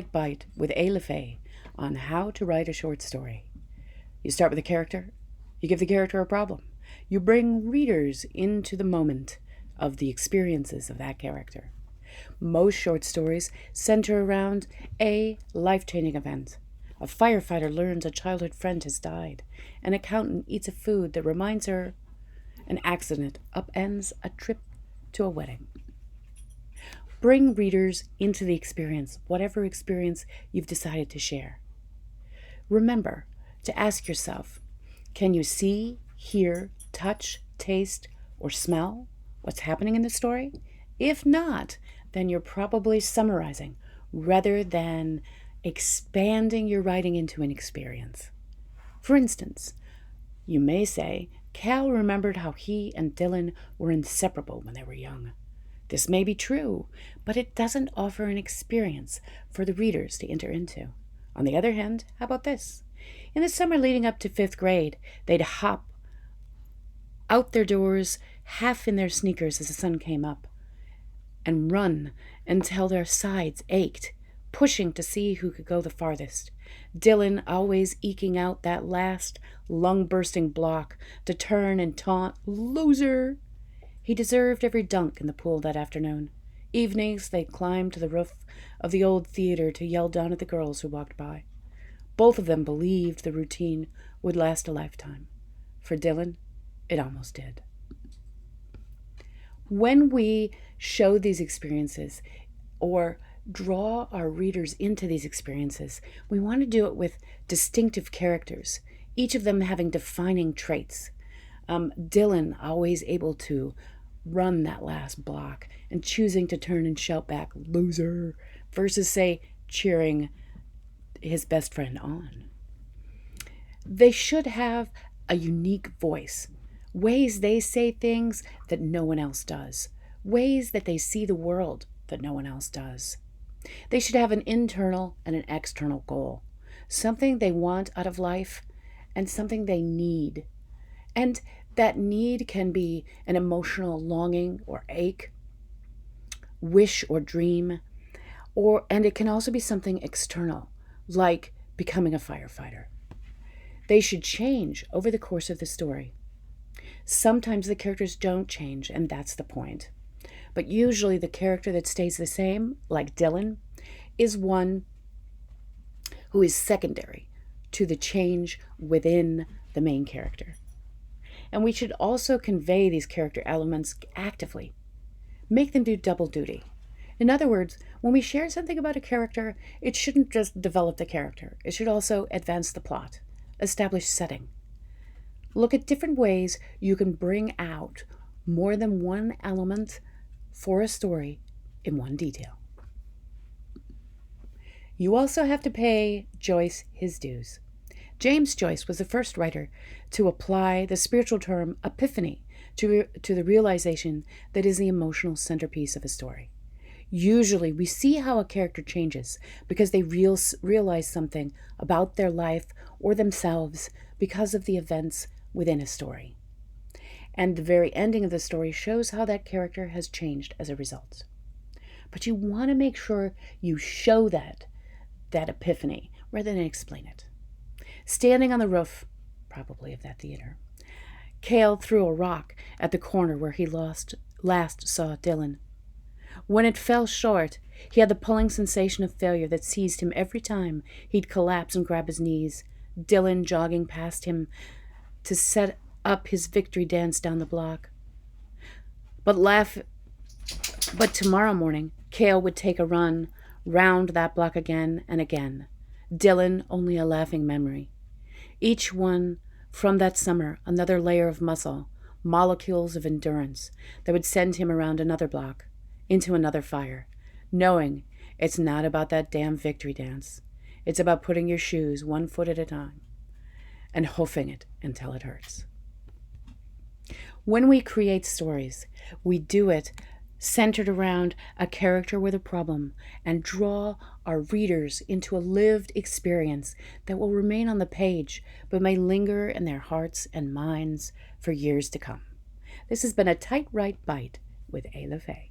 Bite with LaFaye on how to write a short story. You start with a character, you give the character a problem, you bring readers into the moment of the experiences of that character. Most short stories center around a life-changing event. A firefighter learns a childhood friend has died. An accountant eats a food that reminds her. An accident upends a trip to a wedding. Bring readers into the experience, whatever experience you've decided to share. Remember to ask yourself, can you see, hear, touch, taste, or smell what's happening in the story? If not, then you're probably summarizing rather than expanding your writing into an experience. For instance, you may say, Cal remembered how he and Dylan were inseparable when they were young. This may be true, but it doesn't offer an experience for the readers to enter into. On the other hand, how about this? In the summer leading up to 5th grade, they'd hop out their doors, half in their sneakers as the sun came up, and run until their sides ached, pushing to see who could go the farthest. Dylan always eking out that last lung-bursting block to turn and taunt, "Loser!" He deserved every dunk in the pool that afternoon. Evenings, they climbed to the roof of the old theater to yell down at the girls who walked by. Both of them believed the routine would last a lifetime. For Dylan, it almost did. When we show these experiences or draw our readers into these experiences, we want to do it with distinctive characters, each of them having defining traits. Dylan always able to run that last block and choosing to turn and shout back, "Loser," versus, say, cheering his best friend on. They should have a unique voice, ways they say things that no one else does, ways that they see the world that no one else does. They should have an internal and an external goal, something they want out of life and something they need. And that need can be an emotional longing or ache, wish or dream, and it can also be something external, like becoming a firefighter. They should change over the course of the story. Sometimes the characters don't change, and that's the point. But usually the character that stays the same, like Dylan, is one who is secondary to the change within the main character. And we should also convey these character elements actively. Make them do double duty. In other words, when we share something about a character, it shouldn't just develop the character. It should also advance the plot, establish setting. Look at different ways you can bring out more than one element for a story in one detail. You also have to pay Joyce his dues. James Joyce was the first writer to apply the spiritual term epiphany to the realization that is the emotional centerpiece of a story. Usually we see how a character changes because they realize something about their life or themselves because of the events within a story. And the very ending of the story shows how that character has changed as a result. But you want to make sure you show that epiphany rather than explain it. Standing on the roof, probably of that theater, Cale threw a rock at the corner where he last saw Dylan. When it fell short, he had the pulling sensation of failure that seized him every time he'd collapse and grab his knees, Dylan jogging past him to set up his victory dance down the block. But tomorrow morning, Cale would take a run round that block again and again. Dylan, only a laughing memory. Each one from that summer, another layer of muscle, molecules of endurance that would send him around another block, into another fire, knowing it's not about that damn victory dance. It's about putting your shoes 1 foot at a time and hoofing it until it hurts. When we create stories, we do it centered around a character with a problem and draw our readers into a lived experience that will remain on the page but may linger in their hearts and minds for years to come. This has been a Tight Right Bite with LaFaye.